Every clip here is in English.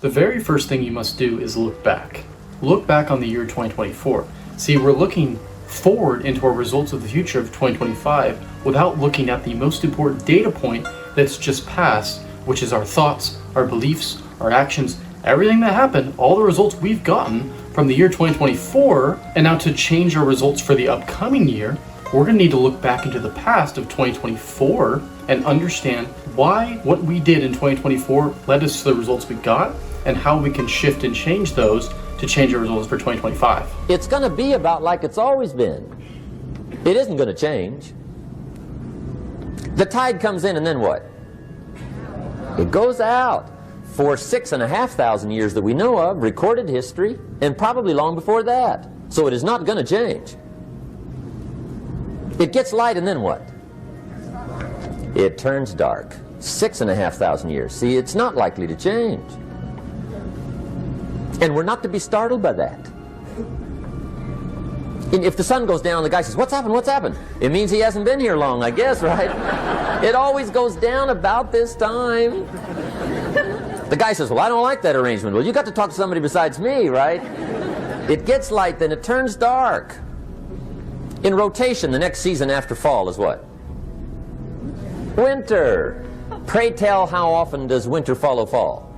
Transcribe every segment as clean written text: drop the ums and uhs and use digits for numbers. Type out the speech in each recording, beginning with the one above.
The very first thing you must do is look back. Look back on the year 2024. See, we're looking forward into our results of the future of 2025 without looking at the most important data point that's just passed, which is our thoughts, our beliefs, our actions, everything that happened, all the results we've gotten from the year 2024. And now to change our results for the upcoming year, we're going to need to look back into the past of 2024 and understand why what we did in 2024 led us to the results we got and how we can shift and change those to change our results for 2025. It's going to be about like it's always been. It isn't going to change. The tide comes in and then what? It goes out. For 6,500 years that we know of, recorded history, and probably long before that. So it is not going to change. It gets light and then what? It turns dark. 6,500 years. See, it's not likely to change. And we're not to be startled by that. And if the sun goes down, the guy says, "What's happened? What's happened?" It means he hasn't been here long, I guess, right? It always goes down about this time. The guy says, "Well, I don't like that arrangement." Well, you got to talk to somebody besides me, right? It gets light, then it turns dark. In rotation, the next season after fall is what? Winter. Pray tell, how often does winter follow fall?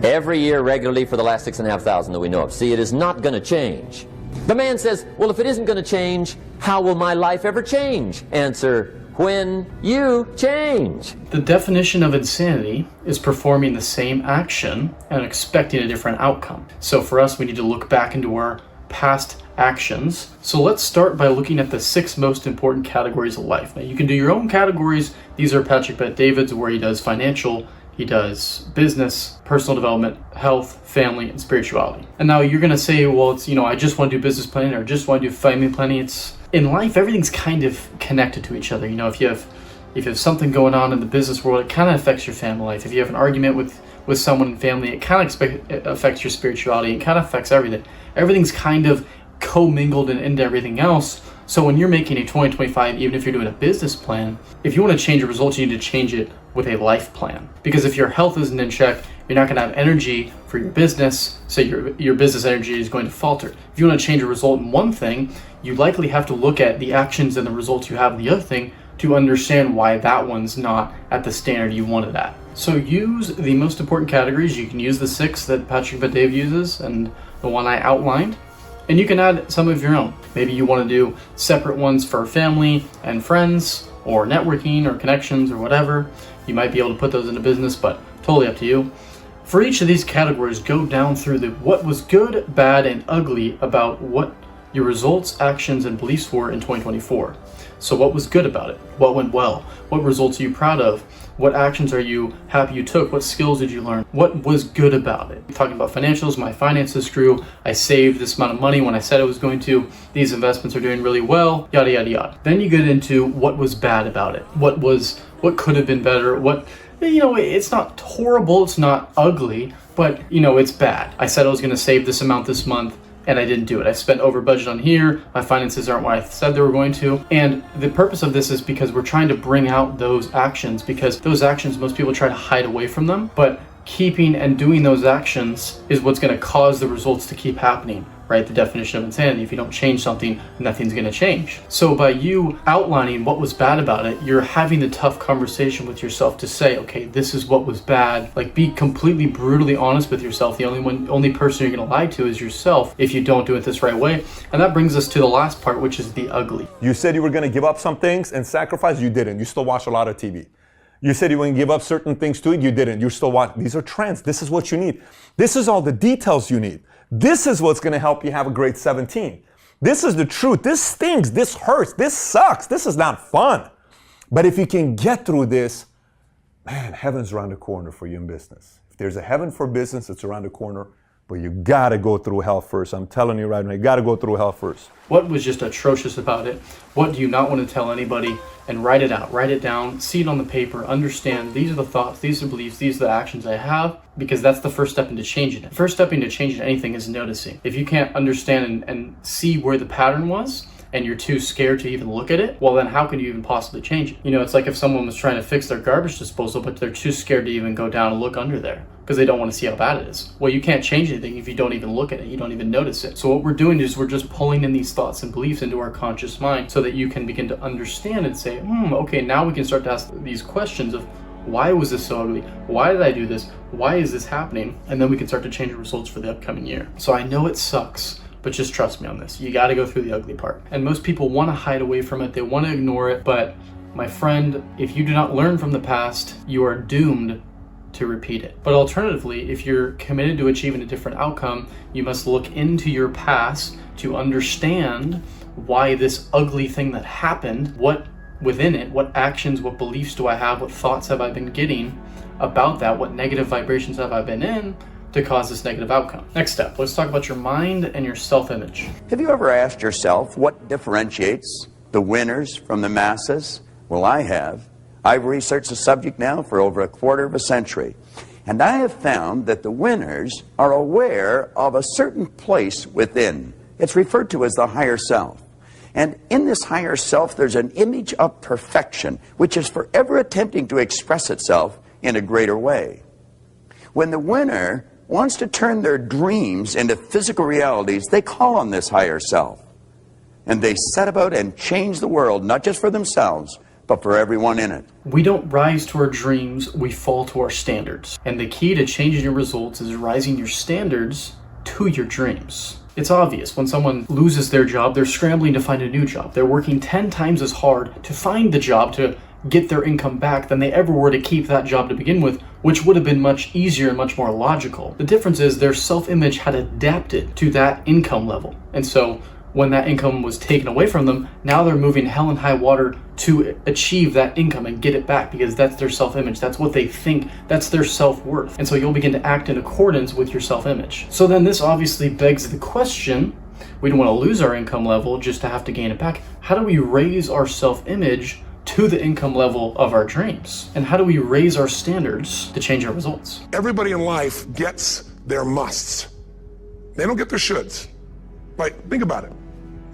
Every year regularly for the last 6,500 that we know of. See, it is not going to change. The man says, "Well, if it isn't going to change, how will my life ever change?" Answer, when you change. The definition of insanity is performing the same action and expecting a different outcome. So for us, we need to look back into our past actions. So let's start by looking at the 6 most important categories of life. Now you can do your own categories. These are Patrick Bet-David's, where he does financial, he does business, personal development, health, family, and spirituality. And now you're gonna say, well, it's, I just want to do business planning or just want to do family planning. It's in life, everything's kind of connected to each other. If you have something going on in the business world, it kind of affects your family life. If you have an argument with someone in family, it kind of affects your spirituality. It kind of affects everything. Everything's kind of commingled and into everything else. So when you're making a 2025, even if you're doing a business plan, if you want to change your results, you need to change it with a life plan. Because if your health isn't in check, you're not going to have energy for your business, so your business energy is going to falter. If you want to change a result in one thing, you likely have to look at the actions and the results you have in the other thing to understand why that one's not at the standard you want it at. So use the most important categories. You can use the 6 that Patrick Bet-David uses and the one I outlined. And you can add some of your own. Maybe you want to do separate ones for family and friends or networking or connections or whatever. You might be able to put those into business, but totally up to you. For each of these categories, go down through what was good, bad, and ugly about what your results, actions, and beliefs were in 2024. So what was good about it? What went well? What results are you proud of? What actions are you happy you took? What skills did you learn? What was good about it? Talking about financials, my finances grew. I saved this amount of money when I said I was going to. These investments are doing really well, yada, yada, yada. Then you get into what was bad about it. What could have been better? It's not horrible, it's not ugly, but it's bad. I said I was gonna save this amount this month, and I didn't do it. I spent over budget on here. My finances aren't what I said they were going to. And the purpose of this is because we're trying to bring out those actions, because those actions, most people try to hide away from them, but keeping and doing those actions is what's gonna cause the results to keep happening, right? The definition of insanity. If you don't change something, nothing's gonna change. So by you outlining what was bad about it, you're having the tough conversation with yourself to say, okay, this is what was bad. Like, be completely brutally honest with yourself. The only person you're gonna lie to is yourself if you don't do it this right way. And that brings us to the last part, which is the ugly. You said you were gonna give up some things and sacrifice, you didn't. You still watch a lot of TV. You said you were going to give up certain things to it, you didn't. You still watch. These are trends. This is what you need. This is all the details you need. This is what's going to help you have a great 17. This is the truth. This stings. This hurts. This sucks. This is not fun. But if you can get through this, man, heaven's around the corner for you in business. If there's a heaven for business, it's around the corner. But you got to go through hell first. I'm telling you right now, you got to go through hell first. What was just atrocious about it? What do you not want to tell anybody? And write it out, write it down, see it on the paper, understand these are the thoughts, these are the beliefs, these are the actions I have, because that's the first step into changing it. First step into changing anything is noticing. If you can't understand and see where the pattern was, and you're too scared to even look at it, well then how can you even possibly change it? You know, it's like if someone was trying to fix their garbage disposal, but they're too scared to even go down and look under there because they don't want to see how bad it is. Well, you can't change anything if you don't even look at it, you don't even notice it. So what we're doing is we're just pulling in these thoughts and beliefs into our conscious mind so that you can begin to understand and say, okay, now we can start to ask these questions of, why was this so ugly? Why did I do this? Why is this happening? And then we can start to change the results for the upcoming year. So I know it sucks, but just trust me on this. You got to go through the ugly part. And most people want to hide away from it. They want to ignore it. But my friend, if you do not learn from the past, you are doomed to repeat it. But alternatively, if you're committed to achieving a different outcome, you must look into your past to understand why this ugly thing that happened, what within it, what actions, what beliefs do I have, what thoughts have I been getting about that, what negative vibrations have I been in to cause this negative outcome. Next step, let's talk about your mind and your self-image. Have you ever asked yourself what differentiates the winners from the masses? Well, I have. I've researched the subject now for over a quarter of a century, and I have found that the winners are aware of a certain place within. It's referred to as the higher self. And in this higher self, there's an image of perfection, which is forever attempting to express itself in a greater way. When the winner wants to turn their dreams into physical realities, they call on this higher self. And they set about and change the world, not just for themselves, but for everyone in it. We don't rise to our dreams, we fall to our standards. And the key to changing your results is rising your standards to your dreams. It's obvious when someone loses their job, they're scrambling to find a new job. They're working 10 times as hard to find the job to get their income back than they ever were to keep that job to begin with, which would have been much easier and much more logical. The difference is their self-image had adapted to that income level. And so when that income was taken away from them, now they're moving hell and high water to achieve that income and get it back because that's their self-image. That's what they think. That's their self-worth. And so you'll begin to act in accordance with your self-image. So then this obviously begs the question, we don't want to lose our income level just to have to gain it back. How do we raise our self-image to the income level of our dreams? And how do we raise our standards to change our results? Everybody in life gets their musts. They don't get their shoulds. Right? Think about it.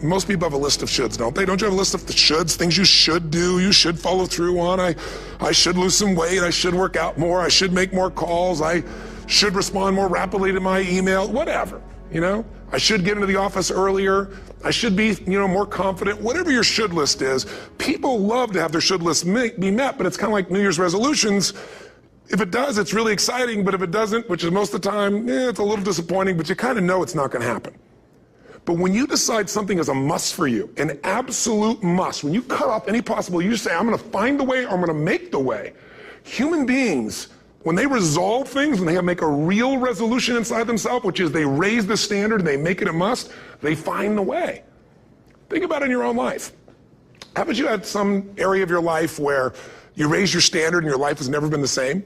Most people have a list of shoulds, don't they? Don't you have a list of the shoulds, things you should do, you should follow through on? I should lose some weight, I should work out more, I should make more calls, I should respond more rapidly to my email, whatever, you know? I should get into the office earlier, I should be, more confident, whatever your should list is. People love to have their should list be met, but it's kind of like New Year's resolutions. If it does, it's really exciting, but if it doesn't, which is most of the time, it's a little disappointing, but you kind of know it's not going to happen. But when you decide something is a must for you, an absolute must, when you cut off any possible, you say, I'm going to find the way, or I'm going to make the way. Human beings, when they resolve things, when they make a real resolution inside themselves, which is they raise the standard and they make it a must, they find the way. Think about it in your own life. Haven't you had some area of your life where you raise your standard and your life has never been the same?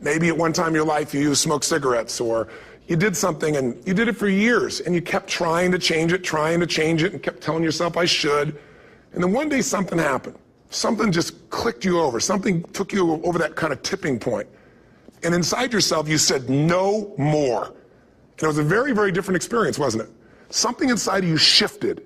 Maybe at one time in your life you smoked cigarettes, or you did something and you did it for years and you kept trying to change it and kept telling yourself I should. And then one day something happened. Something just clicked you over. Something took you over that kind of tipping point. And inside yourself you said no more. And it was a very, very different experience, wasn't it? Something inside of you shifted,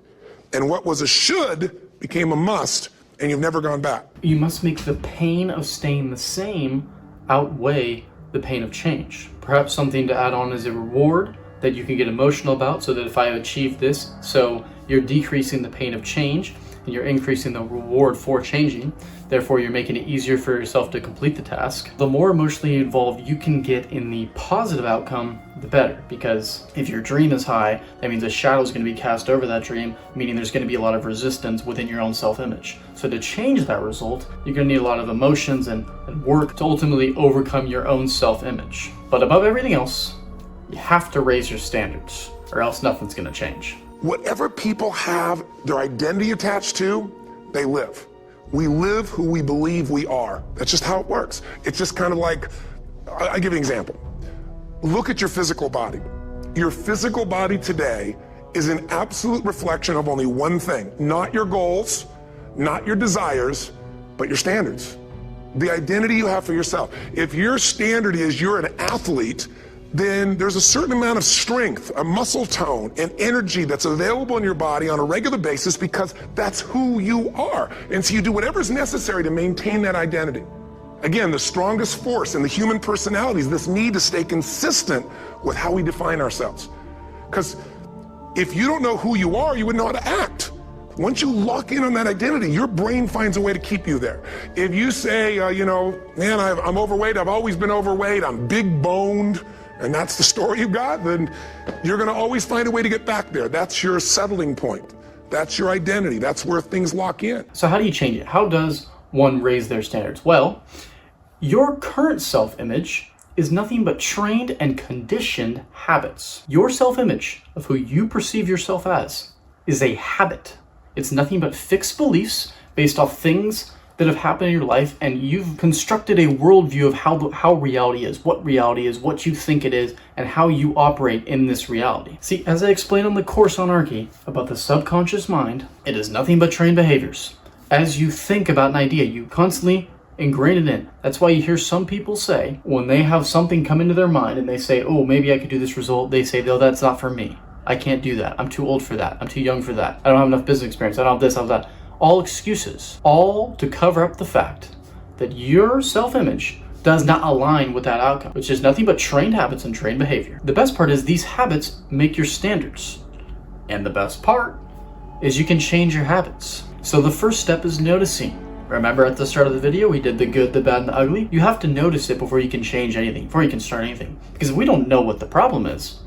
and what was a should became a must, and you've never gone back. You must make the pain of staying the same outweigh the pain of change. Perhaps something to add on as a reward that you can get emotional about, so that if I achieve this, so you're decreasing the pain of change and you're increasing the reward for changing. Therefore, you're making it easier for yourself to complete the task. The more emotionally involved you can get in the positive outcome, the better. Because if your dream is high, that means a shadow is going to be cast over that dream, meaning there's going to be a lot of resistance within your own self-image. So to change that result, you're going to need a lot of emotions and work to ultimately overcome your own self-image. But above everything else, you have to raise your standards, or else nothing's going to change. Whatever people have their identity attached to, they live. We live who we believe we are. That's just how it works. It's just kind of like, I'll give you an example. Look at your physical body. Your physical body today is an absolute reflection of only one thing. Not your goals, not your desires, but your standards. The identity you have for yourself. If your standard is you're an athlete, then there's a certain amount of strength, a muscle tone, and energy that's available in your body on a regular basis because that's who you are. And so you do whatever's necessary to maintain that identity. Again, the strongest force in the human personality is this need to stay consistent with how we define ourselves. Because if you don't know who you are, you wouldn't know how to act. Once you lock in on that identity, your brain finds a way to keep you there. If you say, man, I'm overweight, I've always been overweight, I'm big boned, and that's the story you got, then you're going to always find a way to get back there. That's your settling point. That's your identity. That's where things lock in. So how do you change it? How does one raise their standards? Well, your current self-image is nothing but trained and conditioned habits. Your self-image of who you perceive yourself as is a habit. It's nothing but fixed beliefs based off things that have happened in your life, and you've constructed a worldview of how reality is, what you think it is, and how you operate in this reality. See, as I explained on the course on Archie about the subconscious mind, it is nothing but trained behaviors. As you think about an idea, you constantly ingrain it in. That's why you hear some people say, when they have something come into their mind and they say, oh, maybe I could do this result, they say, no, that's not for me. I can't do that. I'm too old for that. I'm too young for that. I don't have enough business experience. I don't have this, I don't have that. All excuses, all to cover up the fact that your self-image does not align with that outcome, which is nothing but trained habits and trained behavior. The best part is these habits make your standards. And the best part is you can change your habits. So the first step is noticing. Remember at the start of the video, we did the good, the bad, and the ugly? You have to notice it before you can change anything, before you can start anything. Because if we don't know what the problem is,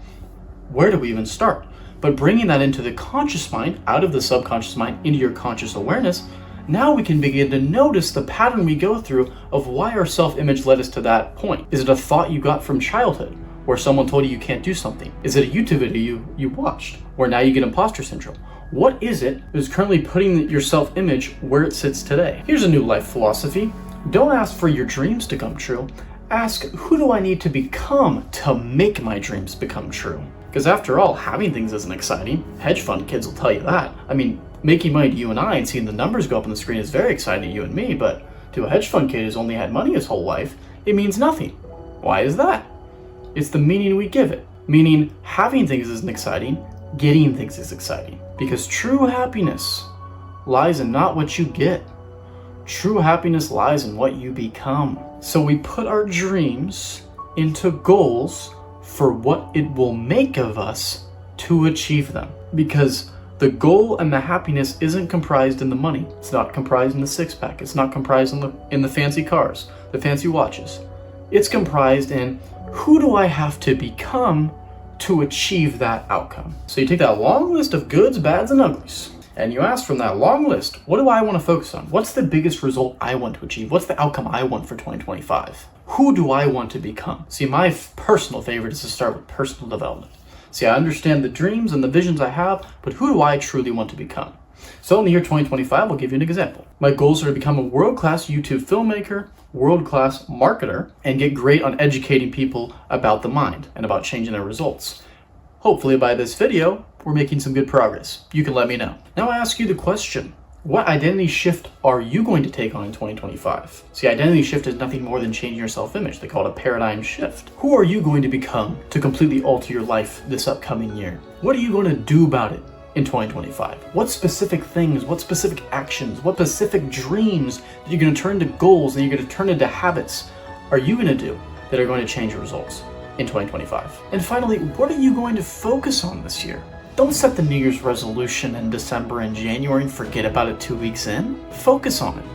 where do we even start? But bringing that into the conscious mind, out of the subconscious mind, into your conscious awareness, now we can begin to notice the pattern we go through of why our self-image led us to that point. Is it a thought you got from childhood, where someone told you can't do something? Is it a YouTube video you watched, where now you get imposter syndrome? What is it that is currently putting your self-image where it sits today? Here's a new life philosophy. Don't ask for your dreams to come true. Ask, who do I need to become to make my dreams become true? Because after all, having things isn't exciting. Hedge fund kids will tell you that. I mean, making money to you and I and seeing the numbers go up on the screen is very exciting to you and me, but to a hedge fund kid who's only had money his whole life, it means nothing. Why is that? It's the meaning we give it. Meaning, having things isn't exciting, getting things is exciting. Because true happiness lies in not what you get. True happiness lies in what you become. So we put our dreams into goals for what it will make of us to achieve them. Because the goal and the happiness isn't comprised in the money. It's not comprised in the six-pack. It's not comprised in the fancy cars, the fancy watches. It's comprised in, who do I have to become to achieve that outcome? So you take that long list of goods, bads, and uglies, and you ask from that long list, what do I want to focus on? What's the biggest result I want to achieve? What's the outcome I want for 2025? Who do I want to become? See, my personal favorite is to start with personal development. See, I understand the dreams and the visions I have, but who do I truly want to become? So in the year 2025, I'll give you an example. My goals are to become a world-class YouTube filmmaker, world-class marketer, and get great on educating people about the mind and about changing their results. Hopefully by this video, we're making some good progress. You can let me know. Now I ask you the question, what identity shift are you going to take on in 2025? See, identity shift is nothing more than changing your self-image. They call it a paradigm shift. Who are you going to become to completely alter your life this upcoming year? What are you going to do about it in 2025? What specific things, what specific actions, what specific dreams that you're going to turn to goals and you're going to turn into habits are you going to do that are going to change your results in 2025? And finally, what are you going to focus on this year? Don't set the New Year's resolution in December and January and forget about it 2 weeks in. Focus on it.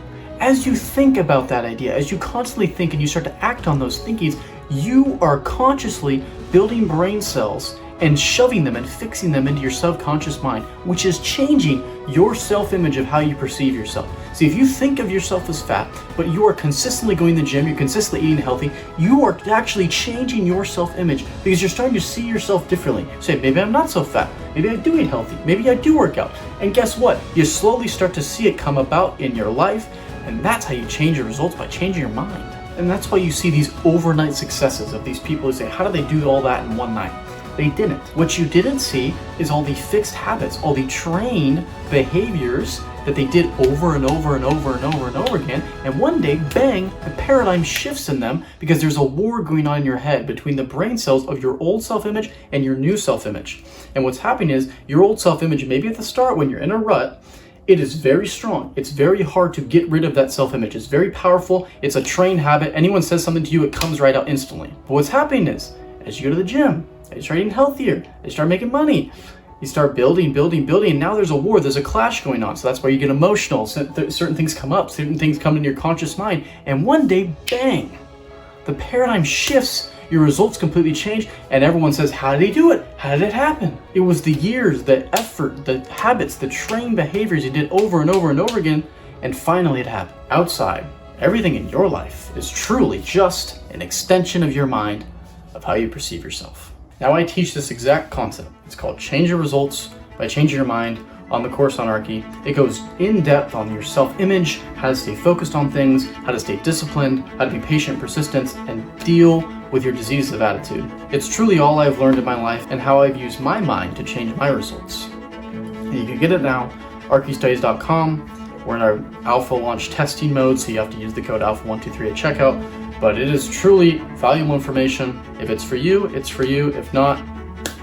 As you think about that idea, as you constantly think and you start to act on those thinkings, you are consciously building brain cells and shoving them and fixing them into your subconscious mind, which is changing your self-image of how you perceive yourself. See, if you think of yourself as fat, but you are consistently going to the gym, you're consistently eating healthy, you are actually changing your self-image because you're starting to see yourself differently. Say, maybe I'm not so fat. Maybe I do eat healthy. Maybe I do work out. And guess what? You slowly start to see it come about in your life, and that's how you change your results, by changing your mind. And that's why you see these overnight successes of these people who say, how do they do all that in one night? They didn't. What you didn't see is all the fixed habits, all the trained behaviors that they did over and over and over and over and over again. And one day, bang, the paradigm shifts in them because there's a war going on in your head between the brain cells of your old self-image and your new self-image. And what's happening is your old self-image, maybe at the start when you're in a rut, it is very strong. It's very hard to get rid of that self-image. It's very powerful. It's a trained habit. Anyone says something to you, it comes right out instantly. But what's happening is, as you go to the gym, as you start eating healthier, as you start making money, you start building, and now there's a war, there's a clash going on. So that's why you get emotional. Certain things come up, certain things come into your conscious mind, and one day, bang, the paradigm shifts, your results completely change, and everyone says, how did he do it? How did it happen? It was the years, the effort, the habits, the trained behaviors you did over and over and over again, and finally it happened. Outside, everything in your life is truly just an extension of your mind, of how you perceive yourself. Now I teach this exact concept. It's called Change Your Results by Changing Your Mind on the course Onarchy. It goes in depth on your self-image, how to stay focused on things, how to stay disciplined, how to be patient, persistent, and deal with your disease of attitude. It's truly all I've learned in my life and how I've used my mind to change my results. And you can get it now, archystudies.com. We're in our alpha launch testing mode, so you have to use the code alpha123 at checkout. But it is truly valuable information. If it's for you, it's for you. If not,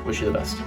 wish you the best.